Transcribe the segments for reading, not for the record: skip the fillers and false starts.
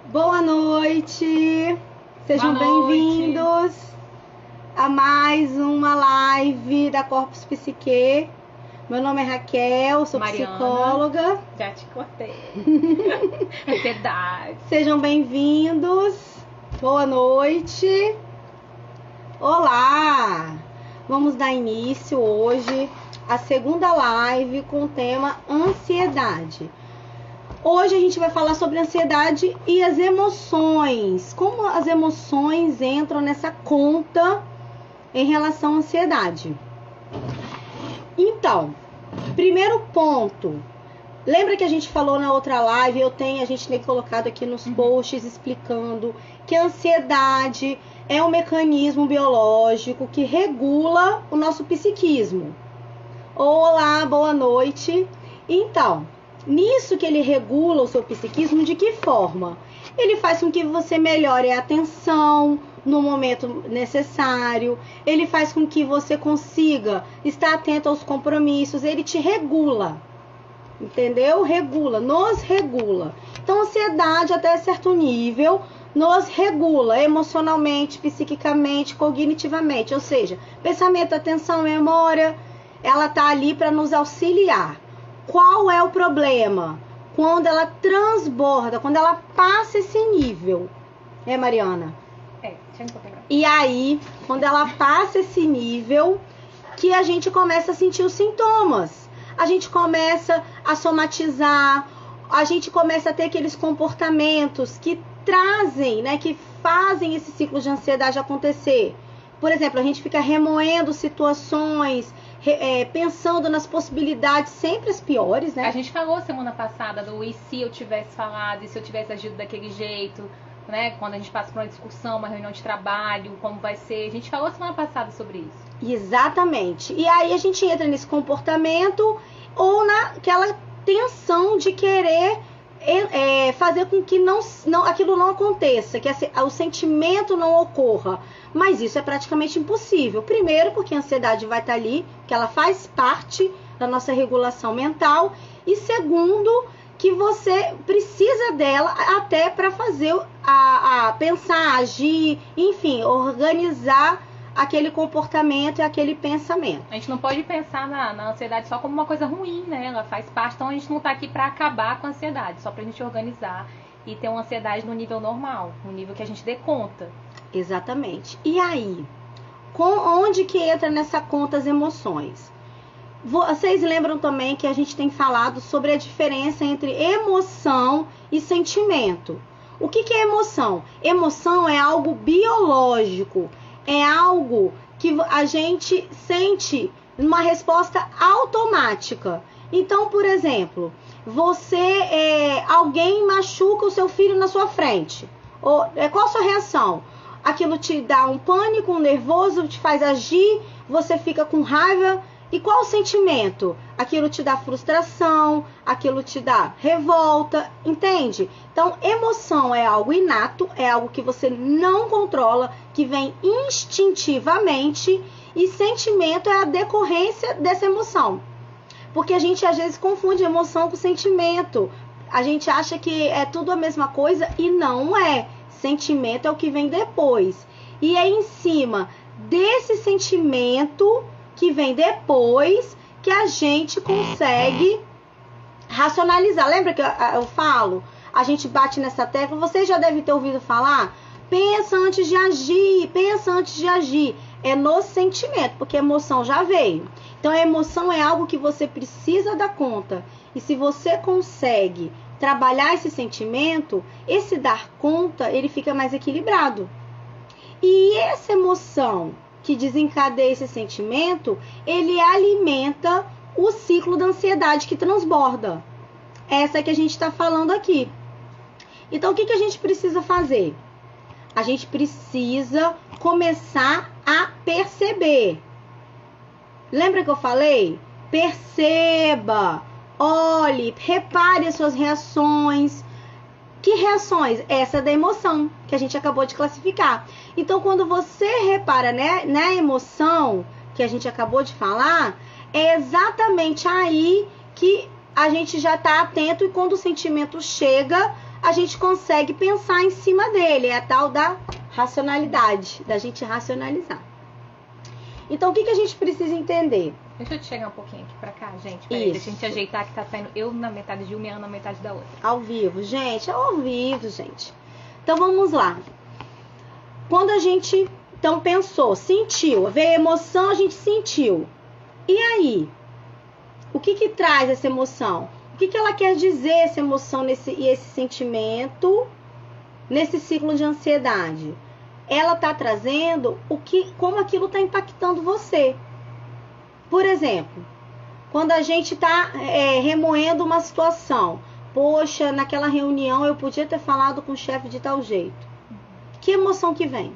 Boa noite, sejam bem-vindos a mais uma live da Corpus Psique. Meu nome é Raquel, sou Mariana, psicóloga. Já te cortei. É verdade. Sejam bem-vindos, boa noite. Olá! Vamos dar início hoje à segunda live com o tema ansiedade. Hoje a gente vai falar sobre ansiedade e as emoções. Como as emoções entram nessa conta em relação à ansiedade. Então, primeiro ponto. Lembra que a gente falou na outra live, a gente tem colocado aqui nos posts explicando que a ansiedade é um mecanismo biológico que regula o nosso psiquismo. Olá, boa noite. Então, nisso que ele regula o seu psiquismo, de que forma? Ele faz com que você melhore a atenção no momento necessário, ele faz com que você consiga estar atento aos compromissos, ele te regula, entendeu? Nos regula. Então, a ansiedade, até certo nível, nos regula emocionalmente, psiquicamente, cognitivamente, ou seja, pensamento, atenção, memória, ela tá ali para nos auxiliar. Qual é o problema? Quando ela transborda, quando ela passa esse nível. Mariana? Deixa eu pegar. E aí, quando ela passa esse nível, que a gente começa a sentir os sintomas. A gente começa a somatizar, a gente começa a ter aqueles comportamentos que trazem, né, que fazem esse ciclo de ansiedade acontecer. Por exemplo, a gente fica remoendo situações, pensando nas possibilidades sempre as piores, né? A gente falou semana passada do e se eu tivesse falado, e se eu tivesse agido daquele jeito, né? Quando a gente passa por uma discussão, uma reunião de trabalho, como vai ser. A gente falou semana passada sobre isso. Exatamente. E aí a gente entra nesse comportamento ou naquela tensão de querer fazer com que aquilo não aconteça, que o sentimento não ocorra. Mas isso é praticamente impossível. Primeiro, porque a ansiedade vai estar ali, que ela faz parte da nossa regulação mental. E segundo, que você precisa dela até para fazer pensar, agir, enfim, organizar aquele comportamento e aquele pensamento. A gente não pode pensar na ansiedade só como uma coisa ruim, né? Ela faz parte, então a gente não tá aqui para acabar com a ansiedade, só pra gente organizar e ter uma ansiedade no nível normal, no nível que a gente dê conta. Exatamente. E aí, onde que entra nessa conta as emoções? Vocês lembram também que a gente tem falado sobre a diferença entre emoção e sentimento. O que é emoção? Emoção é algo biológico, é algo que a gente sente uma resposta automática. Então, por exemplo, alguém machuca o seu filho na sua frente. Qual a sua reação? Aquilo te dá um pânico, um nervoso, te faz agir, você fica com raiva. E qual o sentimento? Aquilo te dá frustração, aquilo te dá revolta, entende? Então, emoção é algo inato, é algo que você não controla, que vem instintivamente, e sentimento é a decorrência dessa emoção. Porque a gente às vezes confunde emoção com sentimento. A gente acha que é tudo a mesma coisa e não é. Sentimento é o que vem depois. E é em cima desse sentimento que vem depois que a gente consegue racionalizar. Lembra que eu falo? A gente bate nessa tecla. Você já deve ter ouvido falar? Pensa antes de agir, pensa antes de agir. É no sentimento, porque a emoção já veio. Então a emoção é algo que você precisa dar conta. E se você consegue trabalhar esse sentimento, esse dar conta, ele fica mais equilibrado. E essa emoção que desencadeia esse sentimento, ele alimenta o ciclo da ansiedade que transborda. Essa é que a gente está falando aqui. Então, o que a gente precisa fazer? A gente precisa começar a perceber. Lembra que eu falei? Perceba, olhe, repare as suas reações. Que reações? Essa é da emoção, que a gente acabou de classificar. Então, quando você repara, né, na emoção que a gente acabou de falar, é exatamente aí que a gente já está atento, e quando o sentimento chega, a gente consegue pensar em cima dele. É a tal da racionalidade, da gente racionalizar. Então, o que a gente precisa entender? Deixa eu te chegar um pouquinho aqui pra cá, gente. Peraí, deixa a gente ajeitar que tá saindo eu na metade de uma e ela na metade da outra. Ao vivo, gente. É ao vivo, gente. Então, vamos lá. Quando a gente, então, pensou, sentiu, veio a emoção, a gente sentiu. E aí? O que traz essa emoção? O que ela quer dizer, essa emoção e esse sentimento nesse ciclo de ansiedade? Ela está trazendo como aquilo está impactando você. Por exemplo, quando a gente está remoendo uma situação. Poxa, naquela reunião eu podia ter falado com o chefe de tal jeito. Que emoção que vem?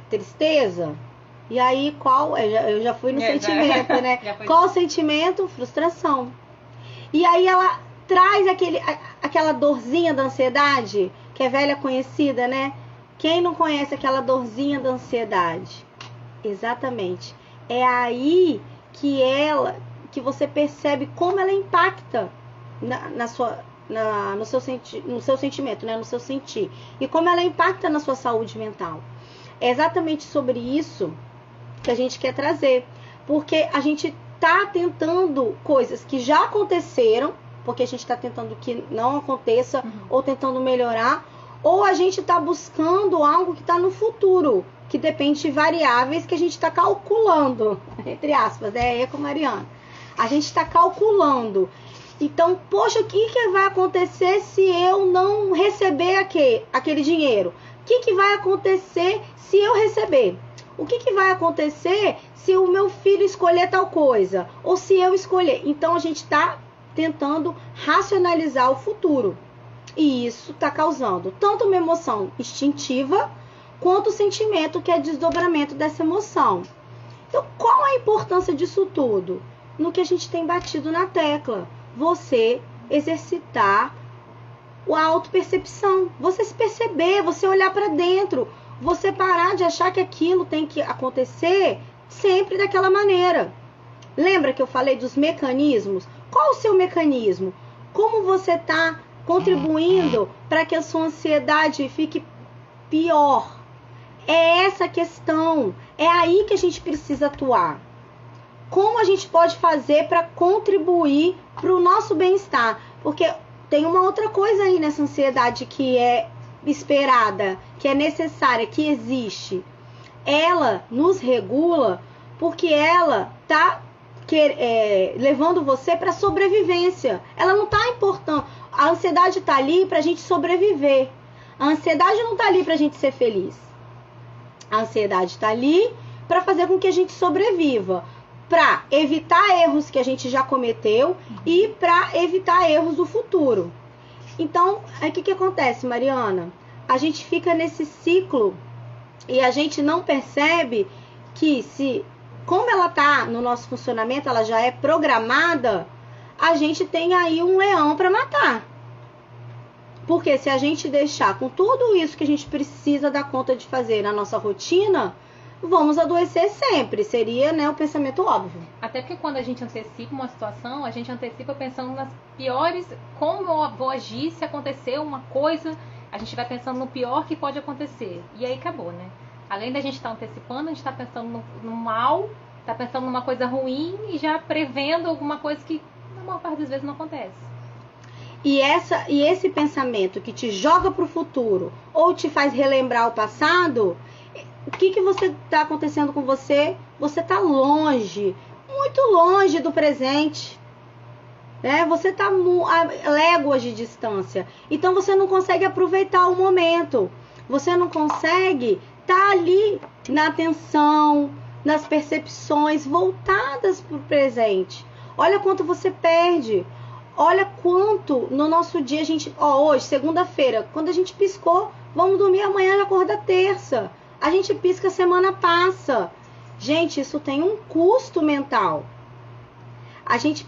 Tristeza? E aí, eu já fui no sentimento, né? Qual o sentimento? Frustração. E aí ela traz aquela dorzinha da ansiedade, que é velha conhecida, né? Quem não conhece aquela dorzinha da ansiedade? Exatamente. É aí que você percebe como ela impacta no seu sentimento, né? No seu sentir. E como ela impacta na sua saúde mental. É exatamente sobre isso que a gente quer trazer. Porque a gente está tentando coisas que já aconteceram, porque a gente está tentando que não aconteça, ou tentando melhorar, ou a gente está buscando algo que está no futuro, que depende de variáveis que a gente está calculando, entre aspas, né? Com Mariana. A gente está calculando. Então, poxa, o que vai acontecer se eu não receber aquele dinheiro? O que vai acontecer se eu receber? O que vai acontecer se o meu filho escolher tal coisa? Ou se eu escolher? Então, a gente está tentando racionalizar o futuro. E isso está causando tanto uma emoção instintiva, quanto o sentimento que é desdobramento dessa emoção. Então, qual a importância disso tudo? No que a gente tem batido na tecla. Você exercitar a autopercepção. Você se perceber, você olhar para dentro. Você parar de achar que aquilo tem que acontecer sempre daquela maneira. Lembra que eu falei dos mecanismos? Qual o seu mecanismo? Como você está contribuindo para que a sua ansiedade fique pior? É essa a questão. É aí que a gente precisa atuar. Como a gente pode fazer para contribuir para o nosso bem-estar? Porque tem uma outra coisa aí nessa ansiedade que é esperada, que é necessária, que existe. Ela nos regula porque ela está levando você para sobrevivência. Ela não está importando. A ansiedade está ali para a gente sobreviver. A ansiedade não está ali para a gente ser feliz. A ansiedade está ali para fazer com que a gente sobreviva, para evitar erros que a gente já cometeu e para evitar erros do futuro. Então, aí o que acontece, Mariana? A gente fica nesse ciclo e a gente não percebe que como ela está no nosso funcionamento, ela já é programada, a gente tem aí um leão para matar. Porque se a gente deixar com tudo isso que a gente precisa dar conta de fazer na nossa rotina, vamos adoecer sempre. Seria, né, o pensamento óbvio. Até porque quando a gente antecipa uma situação, a gente antecipa pensando nas piores, como eu vou agir se acontecer uma coisa, a gente vai pensando no pior que pode acontecer. E aí acabou, né? Além da gente estar antecipando, a gente está pensando no mal, está pensando numa coisa ruim e já prevendo alguma coisa que na maior parte das vezes não acontece. E esse pensamento que te joga para o futuro ou te faz relembrar o passado, o que você está acontecendo com você? Você está longe, muito longe do presente. Né? Você está a léguas de distância. Então você não consegue aproveitar o momento. Você não consegue estar ali na atenção, nas percepções voltadas para o presente. Olha quanto você perde. Olha quanto no nosso dia a gente... hoje, segunda-feira, quando a gente piscou, vamos dormir, amanhã já acorda terça. A gente pisca, a semana passa. Gente, isso tem um custo mental. A gente,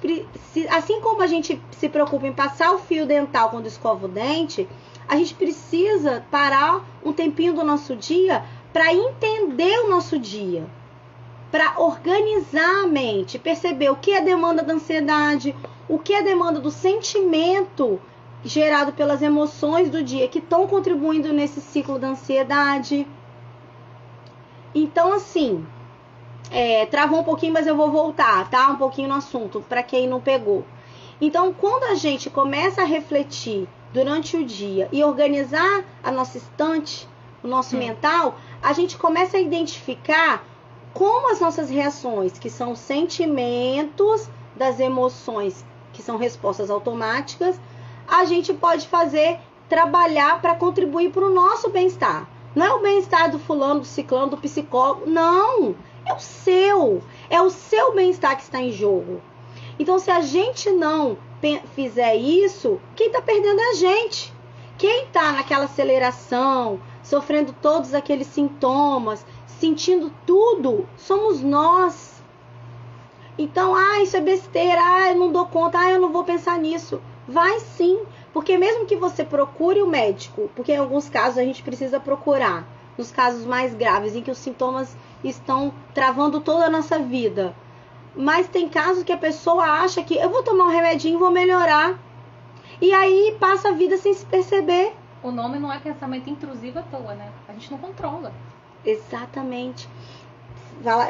assim como a gente se preocupa em passar o fio dental quando escova o dente, a gente precisa parar um tempinho do nosso dia para entender o nosso dia. Para organizar a mente, perceber o que é demanda da ansiedade, o que é demanda do sentimento gerado pelas emoções do dia que estão contribuindo nesse ciclo da ansiedade. Então, assim, travou um pouquinho, mas eu vou voltar, tá? Um pouquinho no assunto, para quem não pegou. Então, quando a gente começa a refletir durante o dia e organizar a nossa estante, o nosso mental, a gente começa a identificar como as nossas reações, que são sentimentos das emoções, que são respostas automáticas, a gente pode trabalhar para contribuir para o nosso bem-estar. Não é o bem-estar do fulano, do ciclano, do psicólogo, não. É o seu bem-estar que está em jogo. Então, se a gente não fizer isso, quem está perdendo é a gente. Quem está naquela aceleração, sofrendo todos aqueles sintomas, sentindo tudo, somos nós. Então, isso é besteira, eu não dou conta, eu não vou pensar nisso. Vai sim, porque mesmo que você procure o médico, porque em alguns casos a gente precisa procurar, nos casos mais graves, em que os sintomas estão travando toda a nossa vida. Mas tem casos que a pessoa acha que eu vou tomar um remedinho e vou melhorar. E aí passa a vida sem se perceber. O nome não é pensamento intrusivo à toa, né? A gente não controla. Exatamente.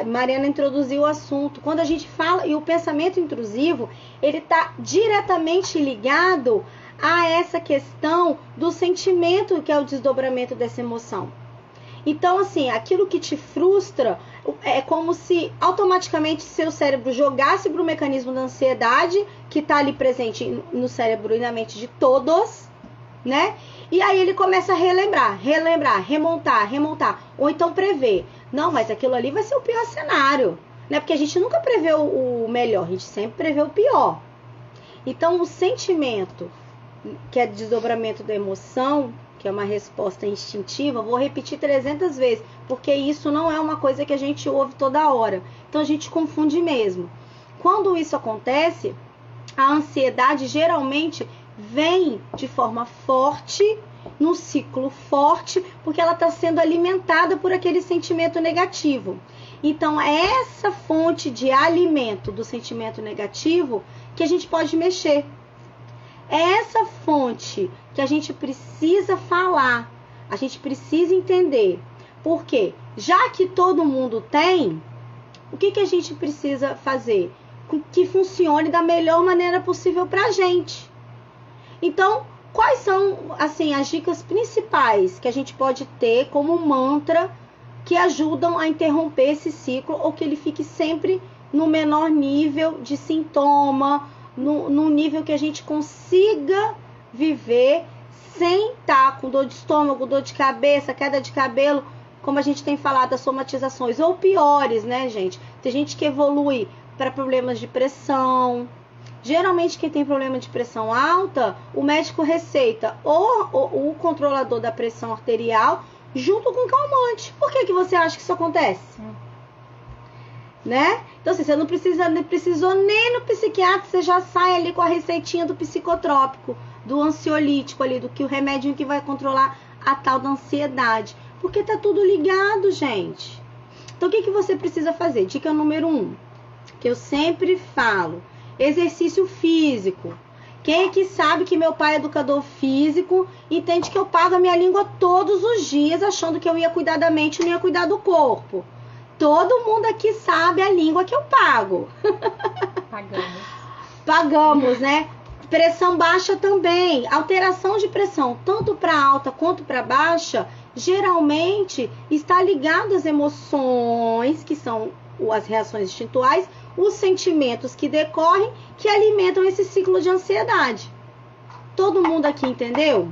Mariana introduziu o assunto. Quando a gente fala, e o pensamento intrusivo, ele está diretamente ligado a essa questão do sentimento, que é o desdobramento dessa emoção. Então, assim, aquilo que te frustra é como se automaticamente seu cérebro jogasse para o mecanismo da ansiedade, que está ali presente no cérebro e na mente de todos, né? E aí ele começa a relembrar, remontar, ou então prever. Não, mas aquilo ali vai ser o pior cenário, né? Porque a gente nunca prevê o melhor, a gente sempre prevê o pior. Então, o sentimento, que é desdobramento da emoção, que é uma resposta instintiva, vou repetir 300 vezes, porque isso não é uma coisa que a gente ouve toda hora. Então, a gente confunde mesmo. Quando isso acontece, a ansiedade geralmente vem de forma forte, num ciclo forte, porque ela está sendo alimentada por aquele sentimento negativo. Então, é essa fonte de alimento do sentimento negativo que a gente pode mexer. É essa fonte que a gente precisa falar, a gente precisa entender. Por quê? Já que todo mundo tem, o que a gente precisa fazer? Que funcione da melhor maneira possível para a gente. Então, quais são, assim, as dicas principais que a gente pode ter como mantra que ajudam a interromper esse ciclo ou que ele fique sempre no menor nível de sintoma, no nível que a gente consiga viver sem estar com dor de estômago, dor de cabeça, queda de cabelo, como a gente tem falado das somatizações, ou piores, né, gente? Tem gente que evolui para problemas de pressão. Geralmente, quem tem problema de pressão alta, o médico receita ou o controlador da pressão arterial junto com calmante. Por que você acha que isso acontece? Né? Então, assim, você não precisou nem no psiquiatra, você já sai ali com a receitinha do psicotrópico, do ansiolítico ali, do que o remédio que vai controlar a tal da ansiedade. Porque tá tudo ligado, gente. Então, o que você precisa fazer? Dica número 1, que eu sempre falo: exercício físico. Quem é que sabe que meu pai é educador físico, entende que eu pago a minha língua todos os dias, achando que eu ia cuidar da mente e não ia cuidar do corpo? Todo mundo aqui sabe a língua que eu pago. Pagamos, né? Pressão baixa também. Alteração de pressão, tanto para alta quanto para baixa, geralmente está ligado às emoções, que são as reações instintuais, os sentimentos que decorrem, que alimentam esse ciclo de ansiedade. Todo mundo aqui entendeu?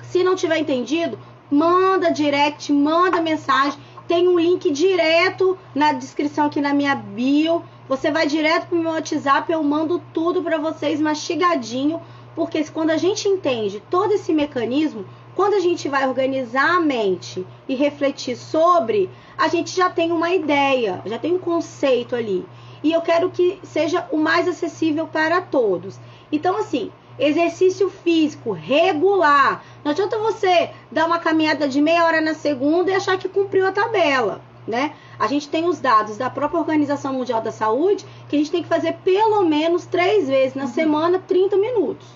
Se não tiver entendido, manda direct, manda mensagem. Tem um link direto na descrição aqui na minha bio. Você vai direto pro meu WhatsApp, eu mando tudo para vocês mastigadinho, porque quando a gente entende todo esse mecanismo, quando a gente vai organizar a mente e refletir sobre, a gente já tem uma ideia, já tem um conceito ali. E eu quero que seja o mais acessível para todos. Então, assim, exercício físico regular. Não adianta você dar uma caminhada de meia hora na segunda e achar que cumpriu a tabela, né? A gente tem os dados da própria Organização Mundial da Saúde que a gente tem que fazer pelo menos 3 vezes na semana, 30 minutos.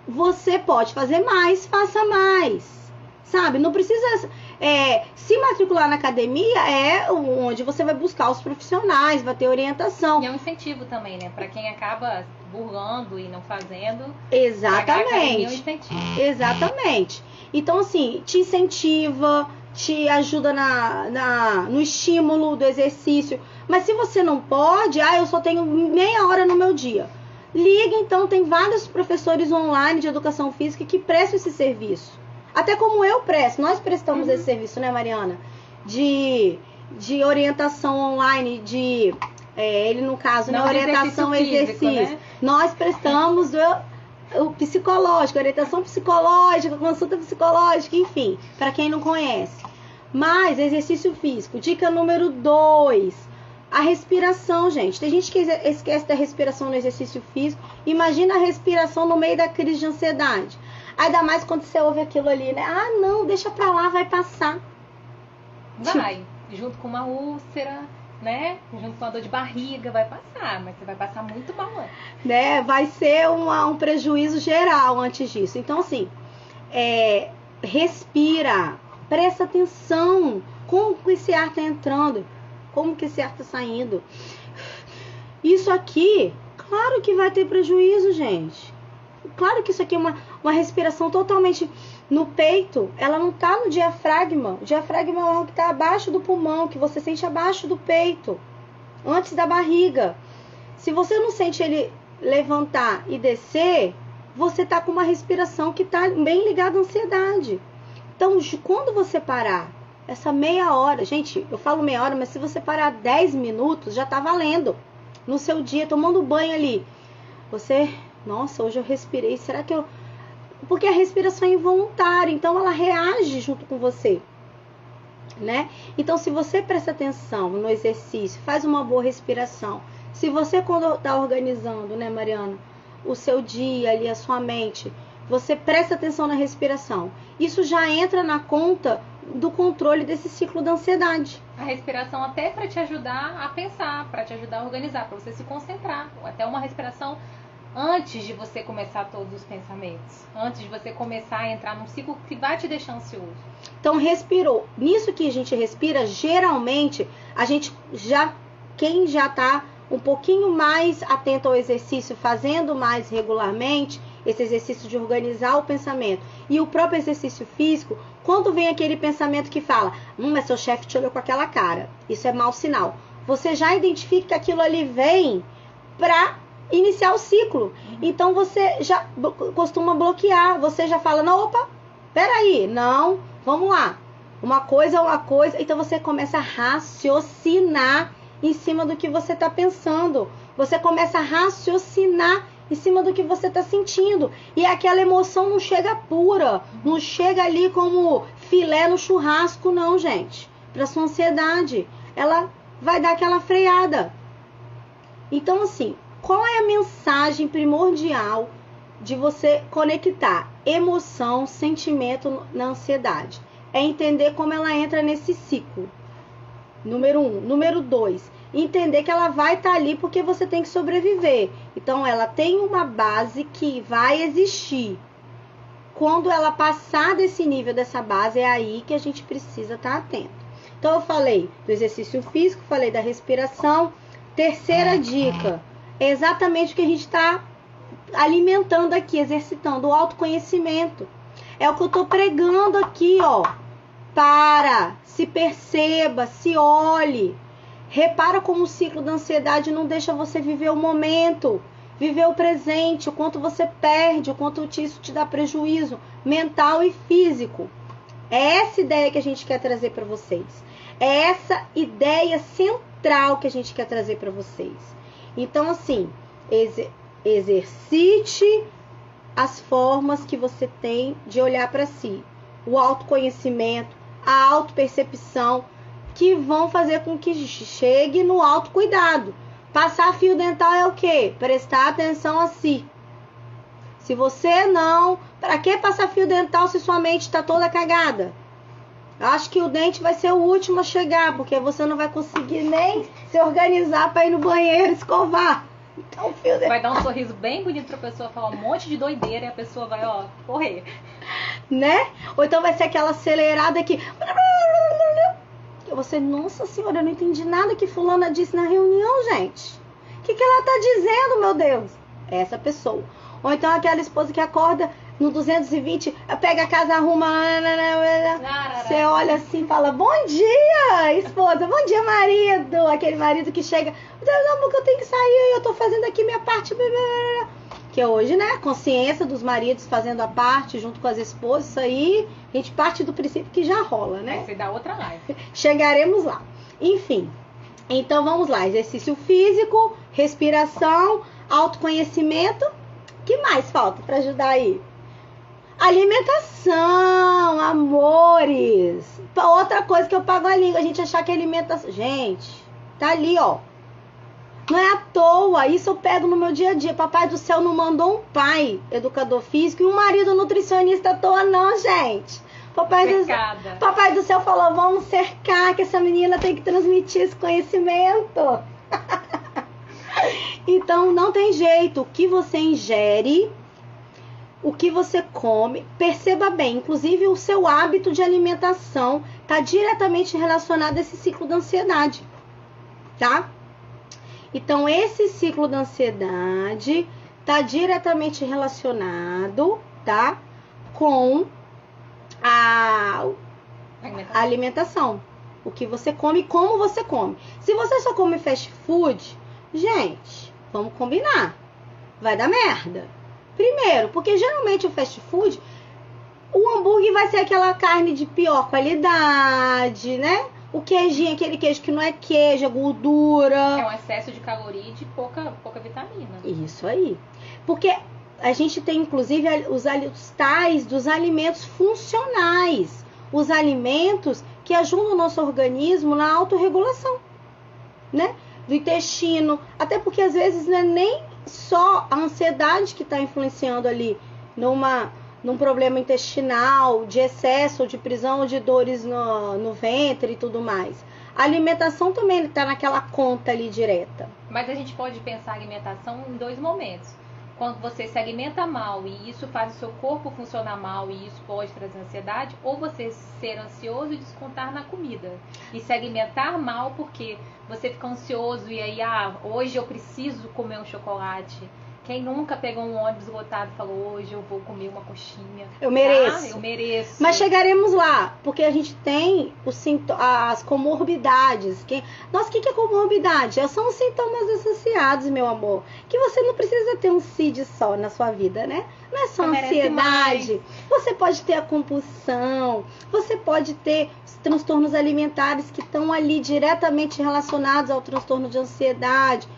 você pode fazer mais, faça mais. Sabe? Não precisa... se matricular na academia é onde você vai buscar os profissionais, vai ter orientação. E é um incentivo também, né? Para quem acaba burlando e não fazendo. Exatamente. É um incentivo. Exatamente. Então, assim, te incentiva, te ajuda no estímulo do exercício. Mas se você não pode, eu só tenho meia hora no meu dia. Liga, então, tem vários professores online de educação física que prestam esse serviço. Até como eu presto, nós prestamos esse serviço, né, Mariana? De orientação online, ele no caso, não, né, orientação exercício. Né? Nós prestamos o psicológico, orientação psicológica, consulta psicológica, enfim, para quem não conhece. Mas exercício físico, dica número 2, a respiração, gente. Tem gente que esquece da respiração no exercício físico. Imagina a respiração no meio da crise de ansiedade. Ainda mais quando você ouve aquilo ali, né? Não, deixa pra lá, vai passar. Vai, junto com uma úlcera, né? Junto com a dor de barriga, vai passar, mas você vai passar muito mal, né? Vai ser um prejuízo geral antes disso. Então, assim, respira, presta atenção. Como que esse ar tá entrando? Como que esse ar tá saindo? Isso aqui, claro que vai ter prejuízo, gente. Claro que isso aqui é uma respiração totalmente no peito. Ela não tá no diafragma. O diafragma é algo que está abaixo do pulmão, que você sente abaixo do peito, antes da barriga. Se você não sente ele levantar e descer, você tá com uma respiração que tá bem ligada à ansiedade. Então, quando você parar essa meia hora, gente, eu falo meia hora, mas se você parar 10 minutos, já tá valendo. No seu dia, tomando banho ali, nossa, hoje eu respirei, será que eu... Porque a respiração é involuntária, então ela reage junto com você, né? Então, se você presta atenção no exercício, faz uma boa respiração. Se você, quando está organizando, né, Mariana, o seu dia ali, a sua mente, você presta atenção na respiração. Isso já entra na conta do controle desse ciclo da ansiedade. A respiração até para te ajudar a pensar, para te ajudar a organizar, para você se concentrar. Até uma respiração antes de você começar todos os pensamentos. Antes de você começar a entrar num ciclo que vai te deixar ansioso. Então, respirou. Nisso que a gente respira, geralmente, quem já está um pouquinho mais atento ao exercício, fazendo mais regularmente, esse exercício de organizar o pensamento e o próprio exercício físico, quando vem aquele pensamento que fala, mas seu chefe te olhou com aquela cara, isso é mau sinal. Você já identifica que aquilo ali vem para iniciar o ciclo. Então você já costuma bloquear, você já fala, não, opa, peraí, não, vamos lá. Uma coisa. Então você começa a raciocinar em cima do que você está pensando. Você começa a raciocinar em cima do que você está sentindo. E aquela emoção não chega pura, não chega ali como filé no churrasco, não, gente. Para sua ansiedade, ela vai dar aquela freada. Então, assim, qual é a mensagem primordial de você conectar emoção, sentimento na ansiedade? É entender como ela entra nesse ciclo. Número 1. Número 2. Entender que ela vai estar ali porque você tem que sobreviver. Então, ela tem uma base que vai existir. Quando ela passar desse nível, dessa base, é aí que a gente precisa estar atento. Então, eu falei do exercício físico, falei da respiração. Terceira dica, é exatamente o que a gente está alimentando aqui, exercitando, o autoconhecimento. É o que eu estou pregando aqui, ó. Se perceba, se olhe. Repara como o ciclo da ansiedade não deixa você viver o momento, viver o presente, o quanto você perde, o quanto isso te dá prejuízo mental e físico. É essa ideia que a gente quer trazer para vocês. É essa ideia central que a gente quer trazer para vocês. Então, assim, exercite as formas que você tem de olhar para si. O autoconhecimento, a autopercepção, que vão fazer com que chegue no autocuidado. Passar fio dental é o quê? Prestar atenção a si. Se você não... Para que passar fio dental se sua mente está toda cagada? Eu acho que o dente vai ser o último a chegar, porque você não vai conseguir nem se organizar para ir no banheiro escovar. Então, o fio vai dar um sorriso bem bonito pra pessoa, falar um monte de doideira e a pessoa vai, ó, correr. Né? Ou então vai ser aquela acelerada que... Você, nossa senhora, eu não entendi nada que fulana disse na reunião, gente. O que ela tá dizendo, meu Deus? Essa pessoa. Ou então aquela esposa que acorda no 220, pega a casa, arruma... Você olha assim e fala, bom dia, esposa, bom dia, marido. Aquele marido que chega, não, porque eu tenho que sair, eu tô fazendo aqui minha parte. Que hoje, né, a consciência dos maridos fazendo a parte junto com as esposas, isso aí, a gente parte do princípio que já rola, né? Vai ser da outra live. Chegaremos lá. Enfim, então vamos lá, exercício físico, respiração, autoconhecimento. O que mais falta para ajudar aí? Alimentação, amores. Outra coisa que eu pago a língua, a gente achar que é alimentação. Gente, tá ali, ó. Não é à toa, isso eu pego no meu dia a dia. Papai do céu não mandou um pai educador físico e um marido nutricionista à toa, não, gente. Papai do céu falou, vamos cercar, que essa menina tem que transmitir esse conhecimento. Então, não tem jeito. O que você ingere, o que você come, perceba bem. Inclusive, o seu hábito de alimentação está diretamente relacionado a esse ciclo da ansiedade, tá? Então, esse ciclo da ansiedade está diretamente relacionado, tá? Com a alimentação. O que você come e como você come. Se você só come fast food, gente, vamos combinar. Vai dar merda. Primeiro, porque geralmente o fast food, o hambúrguer vai ser aquela carne de pior qualidade, né? O queijinho, aquele queijo que não é queijo, é gordura. É um excesso de caloria e de pouca vitamina. Isso aí. Porque a gente tem, inclusive, os tais dos alimentos funcionais. Os alimentos que ajudam o nosso organismo na autorregulação, né? Do intestino. Até porque, às vezes, não é nem só a ansiedade que está influenciando ali num problema intestinal, de excesso, ou de prisão, ou de dores no ventre e tudo mais. A alimentação também está naquela conta ali direta. Mas a gente pode pensar a alimentação em dois momentos. Quando você se alimenta mal e isso faz o seu corpo funcionar mal e isso pode trazer ansiedade, ou você ser ansioso e descontar na comida. E se alimentar mal porque você fica ansioso e aí, hoje eu preciso comer um chocolate. Quem nunca pegou um ônibus lotado e falou, hoje eu vou comer uma coxinha. Eu mereço. Eu mereço. Mas chegaremos lá, porque a gente tem as comorbidades. Nossa, o que é comorbidade? São os sintomas associados, meu amor. Que você não precisa ter um CID só na sua vida, né? Não é só ansiedade. Você pode ter a compulsão, você pode ter os transtornos alimentares que estão ali diretamente relacionados ao transtorno de ansiedade,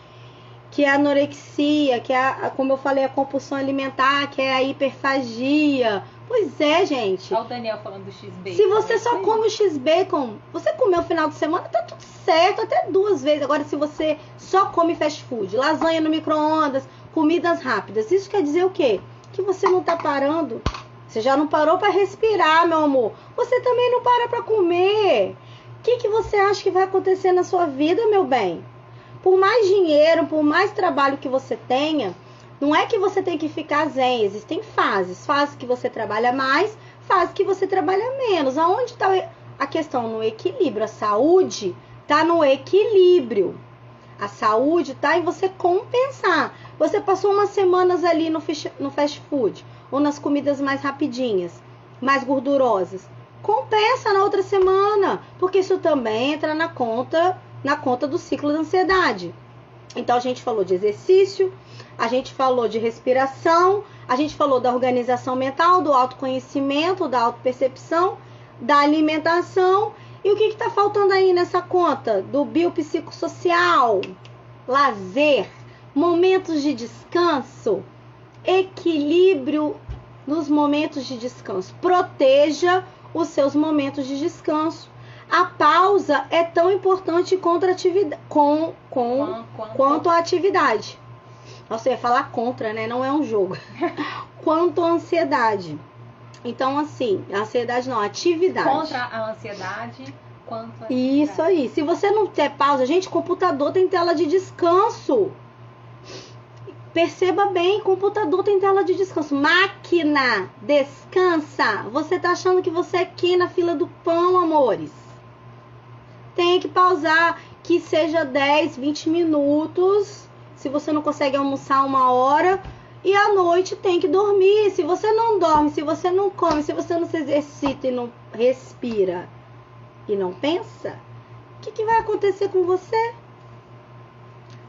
que é a anorexia, que é, como eu falei, a compulsão alimentar, que é a hiperfagia. Pois é, gente. Olha o Daniel falando do X-Bacon. Se você só come o X-Bacon, você comeu no final de semana, tá tudo certo, até 2 vezes. Agora, se você só come fast food, lasanha no micro-ondas, comidas rápidas, isso quer dizer o quê? Que você não tá parando. Você já não parou para respirar, meu amor. Você também não para para comer. O que você acha que vai acontecer na sua vida, meu bem? Por mais dinheiro, por mais trabalho que você tenha, não é que você tem que ficar zen. Existem fases. Fases que você trabalha mais, fases que você trabalha menos. Aonde está a questão? No equilíbrio. A saúde está no equilíbrio. A saúde está em você compensar. Você passou umas semanas ali no fast food, ou nas comidas mais rapidinhas, mais gordurosas. Compensa na outra semana, porque isso também entra na conta do ciclo da ansiedade. Então, a gente falou de exercício, a gente falou de respiração, a gente falou da organização mental, do autoconhecimento, da autopercepção, da alimentação. E o que está faltando aí nessa conta? Do biopsicossocial, lazer, momentos de descanso, equilíbrio nos momentos de descanso. Proteja os seus momentos de descanso. A pausa é tão importante quanto a atividade. Nossa, eu ia falar contra, né? Não é um jogo. Quanto a ansiedade. Então, assim, a ansiedade não, a atividade. Contra a ansiedade, quanto a atividade. Isso aí. Se você não ter pausa, gente, computador tem tela de descanso. Perceba bem, computador tem tela de descanso. Máquina, descansa. Você tá achando que você é aqui na fila do pão, amores? Tem que pausar, que seja 10, 20 minutos. Se você não consegue almoçar 1 hora. E à noite tem que dormir. Se você não dorme, se você não come, se você não se exercita e não respira e não pensa, o que vai acontecer com você?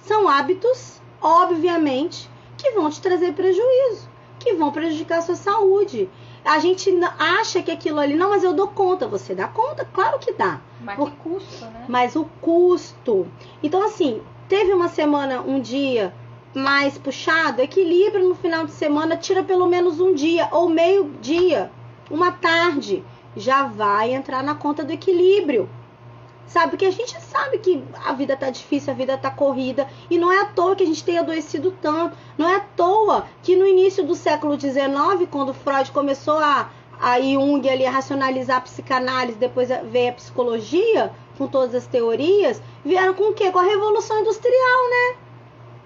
São hábitos, obviamente, que vão te trazer prejuízo, que vão prejudicar a sua saúde. A gente acha que aquilo ali, não, mas eu dou conta. Você dá conta? Claro que dá. Mas que custo, né? Mas o custo. Então, assim, teve uma semana, um dia mais puxado, equilíbrio no final de semana, tira pelo menos um dia, ou meio dia, uma tarde, já vai entrar na conta do equilíbrio. Sabe? Porque a gente sabe que a vida tá difícil, a vida tá corrida, e não é à toa que a gente tem adoecido tanto, não é à toa que no início do século XIX, quando Freud começou a Jung ali a racionalizar a psicanálise, depois veio a psicologia, com todas as teorias, vieram com o quê? Com a Revolução Industrial, né?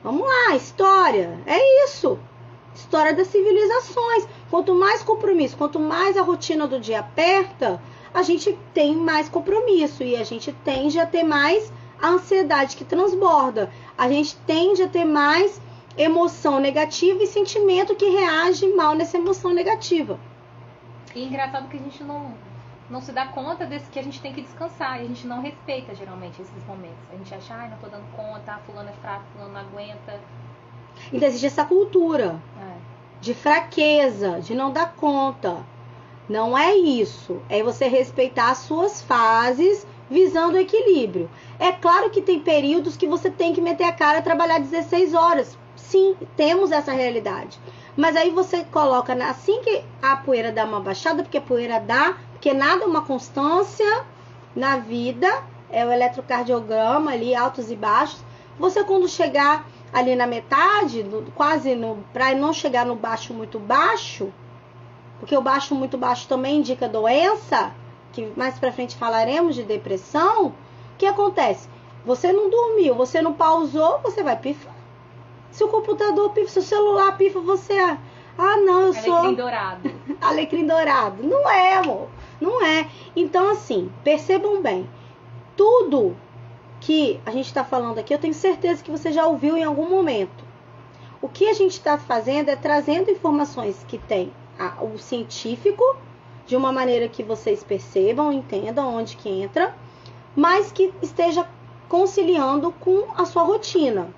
Vamos lá, história, é isso. História das civilizações. Quanto mais compromisso, quanto mais a rotina do dia aperta, a gente tem mais compromisso e a gente tende a ter mais a ansiedade que transborda. A gente tende a ter mais emoção negativa e sentimento que reage mal nessa emoção negativa. E engraçado que a gente não se dá conta desse que a gente tem que descansar. E a gente não respeita, geralmente, esses momentos. A gente acha, não tô dando conta, fulano é fraco, fulano não aguenta. Então existe essa cultura de fraqueza, de não dar conta. Não é isso. É você respeitar as suas fases visando o equilíbrio. É claro que tem períodos que você tem que meter a cara e trabalhar 16 horas. Sim, temos essa realidade. Mas aí você coloca, assim que a poeira dá uma baixada, porque a poeira dá, porque nada é uma constância na vida, é o eletrocardiograma ali, altos e baixos. Você quando chegar ali na metade, quase para não chegar no baixo muito baixo, porque o baixo muito baixo também indica doença, que mais pra frente falaremos de depressão. O que acontece? Você não dormiu, você não pausou, você vai pifar. Se o computador pifa, se o celular pifa, você... não, eu sou... Alecrim dourado. Alecrim dourado. Não é, amor. Não é. Então, assim, percebam bem. Tudo que a gente está falando aqui, eu tenho certeza que você já ouviu em algum momento. O que a gente está fazendo é trazendo informações que tem o científico, de uma maneira que vocês percebam, entendam onde que entra, mas que esteja conciliando com a sua rotina.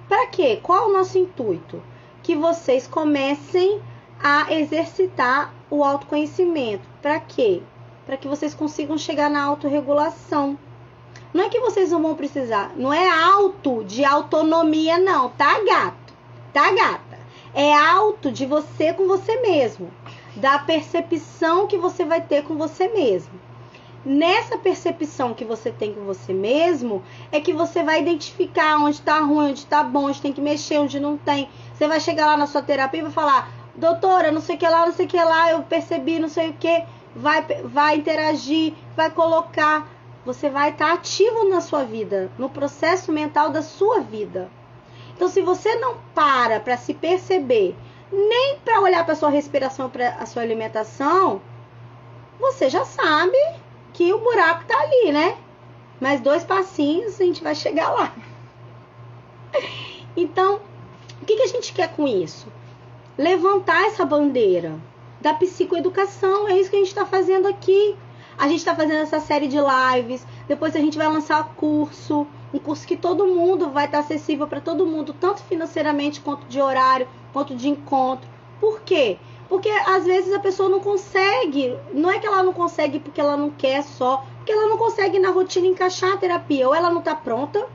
Para quê? Qual é o nosso intuito? Que vocês comecem a exercitar o autoconhecimento. Para quê? Para que vocês consigam chegar na autorregulação. Não é que vocês não vão precisar, não é auto de autonomia não, tá gato? Tá gata? É auto de você com você mesmo, da percepção que você vai ter com você mesmo. Nessa percepção que você tem com você mesmo, é que você vai identificar onde está ruim, onde está bom, onde tem que mexer, onde não tem. Você vai chegar lá na sua terapia e vai falar, doutora, não sei o que lá, não sei o que lá, eu percebi, não sei o que, vai interagir, vai colocar. Você vai estar ativo na sua vida, no processo mental da sua vida. Então, se você não para se perceber, nem para olhar para a sua respiração, para a sua alimentação, você já sabe que o buraco tá ali, né? Mais 2 passinhos a gente vai chegar lá. Então, o que a gente quer com isso? Levantar essa bandeira da psicoeducação. É isso que a gente está fazendo aqui. A gente está fazendo essa série de lives. Depois a gente vai lançar curso. Um curso que todo mundo vai estar acessível para todo mundo, tanto financeiramente, quanto de horário, quanto de encontro. Por quê? Porque às vezes a pessoa não consegue, não é que ela não consegue porque ela não quer só, porque ela não consegue na rotina encaixar a terapia, ou ela não está pronta,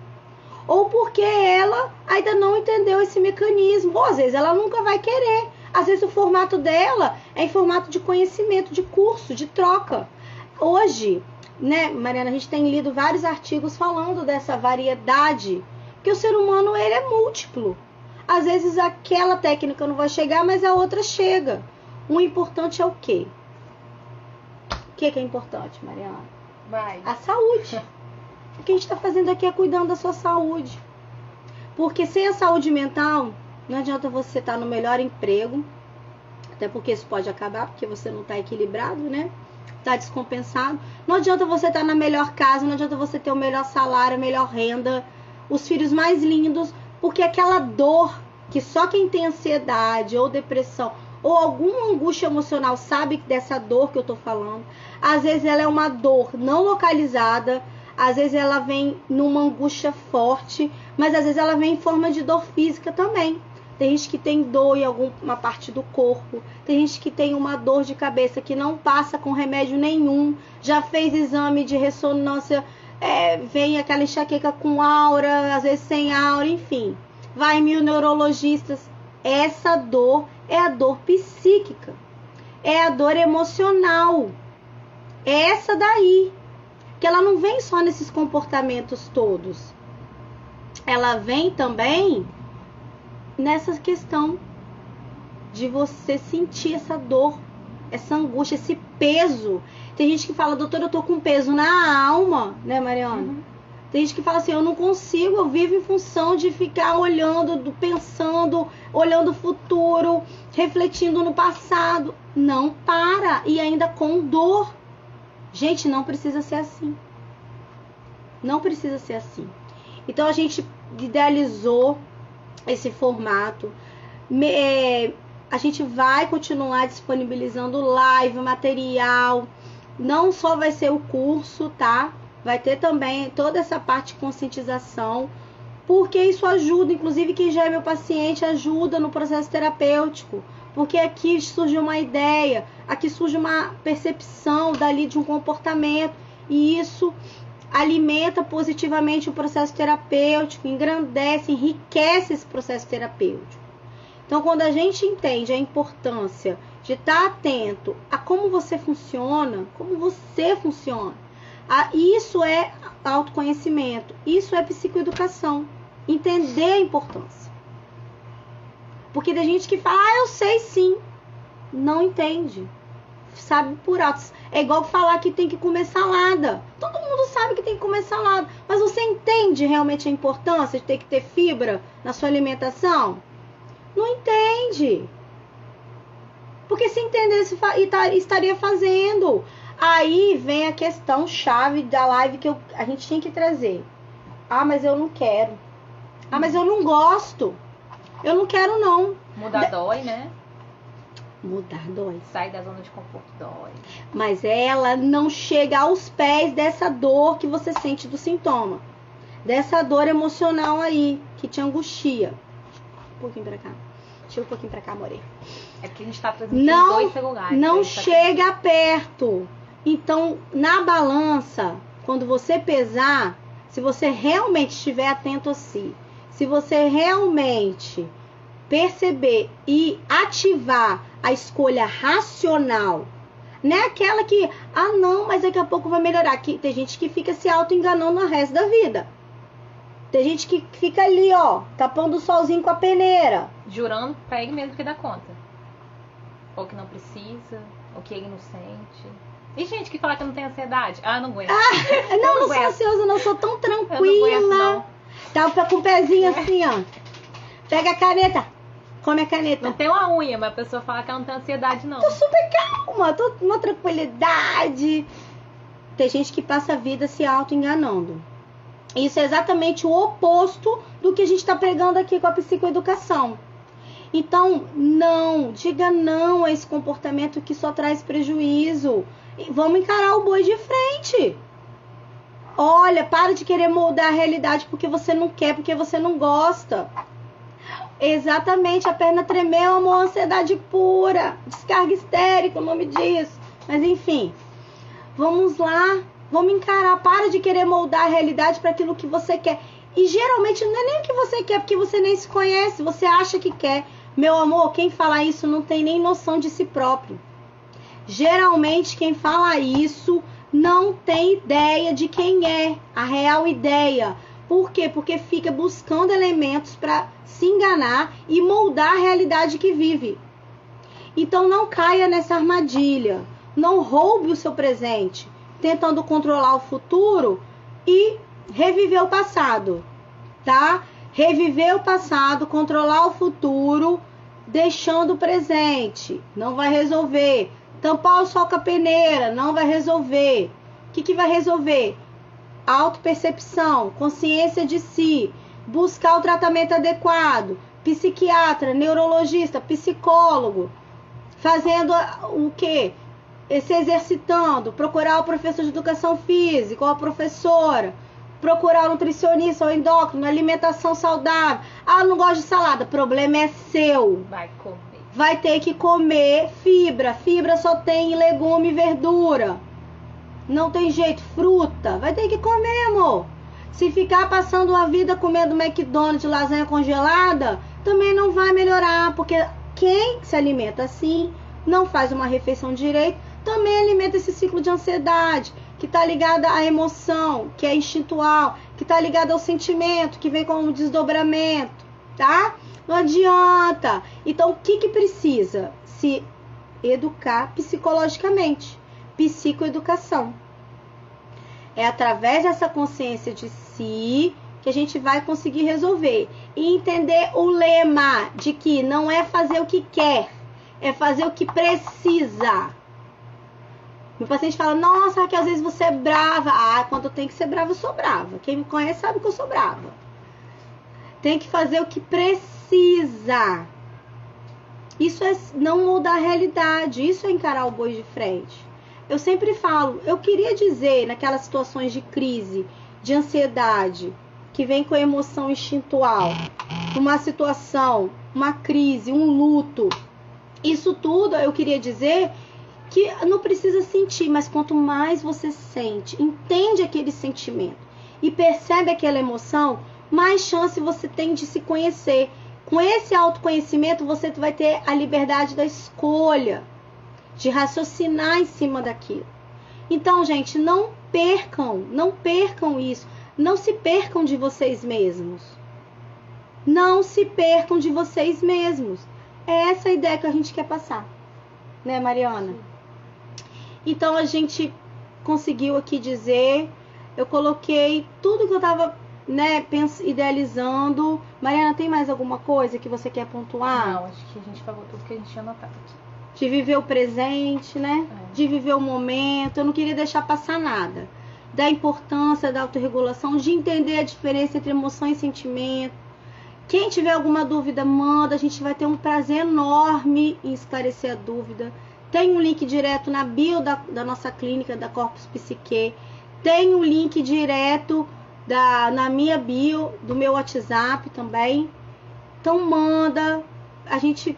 ou porque ela ainda não entendeu esse mecanismo, ou às vezes ela nunca vai querer. Às vezes o formato dela é em formato de conhecimento, de curso, de troca. Hoje, né, Mariana, a gente tem lido vários artigos falando dessa variedade, porque o ser humano ele é múltiplo. Às vezes aquela técnica não vai chegar, mas a outra chega. O importante é o quê? O que é importante, Mariana? A saúde. O que a gente está fazendo aqui é cuidando da sua saúde. Porque sem a saúde mental, Não adianta você estar no melhor emprego, até porque isso pode acabar, porque você não está equilibrado, né? Está descompensado. Não adianta você estar na melhor casa, não adianta você ter o melhor salário, a melhor renda, os filhos mais lindos, porque aquela dor que só quem tem ansiedade ou depressão ou alguma angústia emocional sabe dessa dor que eu tô falando. Às vezes ela é uma dor não localizada, às vezes ela vem numa angústia forte, mas às vezes ela vem em forma de dor física também. Tem gente que tem dor em alguma parte do corpo, tem gente que tem uma dor de cabeça que não passa com remédio nenhum, já fez exame de ressonância, vem aquela enxaqueca com aura, às vezes sem aura, enfim. Vai em 1000 neurologistas. Essa dor é a dor psíquica, é a dor emocional, é essa daí, que ela não vem só nesses comportamentos todos, ela vem também nessa questão de você sentir essa dor, essa angústia, esse peso. Tem gente que fala, doutora, eu tô com peso na alma, né, Mariana? Uhum. Tem gente que fala assim, eu não consigo, eu vivo em função de ficar olhando, pensando, olhando o futuro, refletindo no passado. Não para, e ainda com dor. Gente, não precisa ser assim. Não precisa ser assim. Então a gente idealizou esse formato. A gente vai continuar disponibilizando live, material. Não só vai ser o curso, tá? Vai ter também toda essa parte de conscientização, porque isso ajuda, inclusive quem já é meu paciente ajuda no processo terapêutico, porque aqui surge uma ideia, aqui surge uma percepção dali de um comportamento, e isso alimenta positivamente o processo terapêutico, engrandece, enriquece esse processo terapêutico. Então, quando a gente entende a importância de estar atento a como você funciona, isso é autoconhecimento, isso é psicoeducação, entender a importância. Porque tem gente que fala, eu sei sim, não entende, sabe por alto. É igual falar que tem que comer salada, todo mundo sabe que tem que comer salada, mas você entende realmente a importância de ter que ter fibra na sua alimentação? Não entende. Porque se entendesse, estaria fazendo. Aí vem a questão chave da live que a gente tinha que trazer. Ah, mas eu não quero. Ah, mas eu não gosto. Eu não quero, não. Mudar dói, né? Mudar dói. Sai da zona de conforto dói. Mas ela não chega aos pés dessa dor que você sente do sintoma. Dessa dor emocional aí, que te angustia. Um pouquinho pra cá. Deixa um pouquinho pra cá, amore. É porque a gente tá transmitindo dois celulares. Não chega perto. Então, na balança, quando você pesar, se você realmente estiver atento a si, se você realmente perceber e ativar a escolha racional, não é aquela que, não, mas daqui a pouco vai melhorar. Tem gente que fica se auto-enganando o resto da vida. Tem gente que fica ali, tapando o solzinho com a peneira. Jurando pra ele mesmo que dá conta. Ou que não precisa, ou que ele não sente. E gente que fala que não tem ansiedade? Não aguento. Não sou ansiosa, não. Sou tão tranquila. Eu não aguento, não. Tá com o pezinho assim, ó. Pega a caneta. Come a caneta. Não tem uma unha, mas a pessoa fala que ela não tem ansiedade, não. Tô super calma. Tô numa tranquilidade. Tem gente que passa a vida se auto-enganando. Isso é exatamente o oposto do que a gente está pregando aqui com a psicoeducação. Então, diga não a esse comportamento que só traz prejuízo. E vamos encarar o boi de frente. Olha, para de querer moldar a realidade porque você não quer, porque você não gosta. Exatamente, a perna tremeu, é uma ansiedade pura. Descarga histérica, o nome disso. Mas enfim, vamos lá, vamos encarar. Para de querer moldar a realidade para aquilo que você quer. E geralmente não é nem o que você quer, porque você nem se conhece, você acha que quer. Meu amor, quem fala isso não tem nem noção de si próprio. Geralmente quem fala isso não tem ideia de quem é, a real ideia. Por quê? Porque fica buscando elementos para se enganar e moldar a realidade que vive. Então não caia nessa armadilha. Não roube o seu presente, tentando controlar o futuro e reviver o passado, tá? Reviver o passado, controlar o futuro, deixando o presente. Não vai resolver. Tampar o sol com a peneira, não vai resolver. O que vai resolver? Autopercepção, consciência de si, buscar o tratamento adequado, psiquiatra, neurologista, psicólogo, fazendo o quê? Se exercitando, procurar o professor de educação física ou a professora, procurar um nutricionista ou endócrino, alimentação saudável. Ah, não gosto de salada, problema é seu. Vai comer. Vai ter que comer fibra. Fibra só tem em legume e verdura. Não tem jeito, fruta. Vai ter que comer, amor. Se ficar passando a vida comendo McDonald's, lasanha congelada, também não vai melhorar, porque quem se alimenta assim, não faz uma refeição direito, também alimenta esse ciclo de ansiedade, que está ligada à emoção, que é instintual, que está ligada ao sentimento, que vem com um desdobramento, tá? Não adianta. Então, o que precisa? Se educar psicologicamente. Psicoeducação. É através dessa consciência de si que a gente vai conseguir resolver. E entender o lema de que não é fazer o que quer, é fazer o que precisa. Meu paciente fala, nossa, que às vezes você é brava. Ah, quando eu tenho que ser brava, eu sou brava. Quem me conhece sabe que eu sou brava. Tem que fazer o que precisa. Isso é não mudar a realidade. Isso é encarar o boi de frente. Eu sempre falo, eu queria dizer, naquelas situações de crise, de ansiedade, que vem com a emoção instintual, uma situação, uma crise, um luto, isso tudo eu queria dizer que não precisa sentir, mas quanto mais você sente, entende aquele sentimento e percebe aquela emoção, mais chance você tem de se conhecer. Com esse autoconhecimento, você vai ter a liberdade da escolha, de raciocinar em cima daquilo. Então, gente, não percam isso. Não se percam de vocês mesmos. Não se percam de vocês mesmos. É essa a ideia que a gente quer passar. Né, Mariana? Então, a gente conseguiu aqui dizer, eu coloquei tudo que eu estava, né, idealizando. Mariana, tem mais alguma coisa que você quer pontuar? Não, acho que a gente falou tudo que a gente tinha anotado aqui. De viver o presente, né? De viver o momento. Eu não queria deixar passar nada. Da importância da autorregulação, de entender a diferença entre emoção e sentimento. Quem tiver alguma dúvida, manda. A gente vai ter um prazer enorme em esclarecer a dúvida. Tem um link direto na bio da nossa clínica, da Corpus Psique. Tem um link direto na minha bio, do meu WhatsApp também. Então manda. A gente...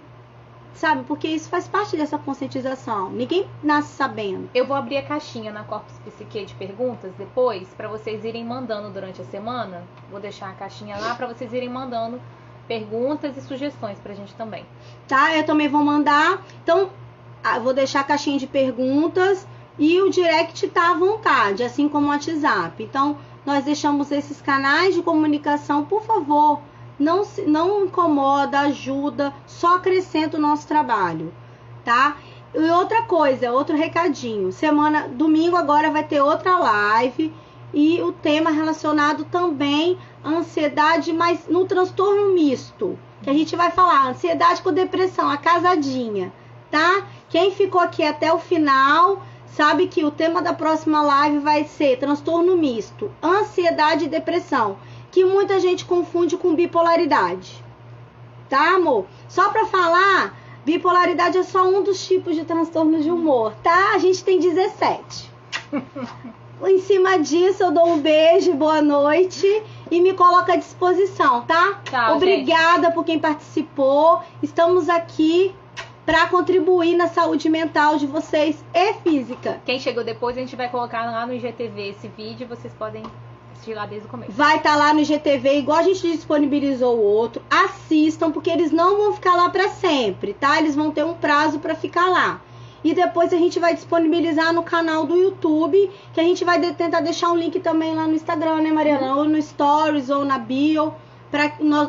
sabe, porque isso faz parte dessa conscientização. Ninguém nasce sabendo. Eu vou abrir a caixinha na Corpus Psique de perguntas depois, para vocês irem mandando durante a semana. Vou deixar a caixinha lá para vocês irem mandando perguntas e sugestões pra gente também. Tá, eu também vou mandar. Então, eu vou deixar a caixinha de perguntas e o direct tá à vontade, assim como o WhatsApp. Então, nós deixamos esses canais de comunicação, por favor. Não incomoda, ajuda, só acrescenta o nosso trabalho, tá? E outra coisa, outro recadinho. Domingo agora vai ter outra live e o tema relacionado também à ansiedade, mas no transtorno misto. Que a gente vai falar ansiedade com depressão, a casadinha, tá? Quem ficou aqui até o final sabe que o tema da próxima live vai ser transtorno misto, ansiedade e depressão. Que muita gente confunde com bipolaridade. Tá, amor? Só pra falar, bipolaridade é só um dos tipos de transtorno de humor, tá? A gente tem 17. Em cima disso, eu dou um beijo, boa noite e me coloco à disposição, tá? Tchau, obrigada, gente, por quem participou. Estamos aqui para contribuir na saúde mental de vocês e física. Quem chegou depois, a gente vai colocar lá no IGTV esse vídeo, vocês podem assistir lá desde o começo. Vai estar lá no IGTV, igual a gente disponibilizou o outro. Assistam, porque eles não vão ficar lá para sempre, tá? Eles vão ter um prazo para ficar lá. E depois a gente vai disponibilizar no canal do YouTube, que a gente vai tentar deixar um link também lá no Instagram, né, Mariana? Ou no Stories, ou na bio,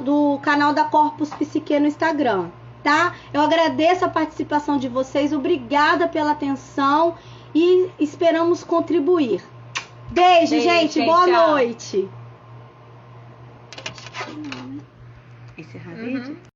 do canal da Corpus Psique no Instagram, tá? Eu agradeço a participação de vocês, obrigada pela atenção e esperamos contribuir. Beijo, gente. Boa tchau. noite. Encerrar vídeo?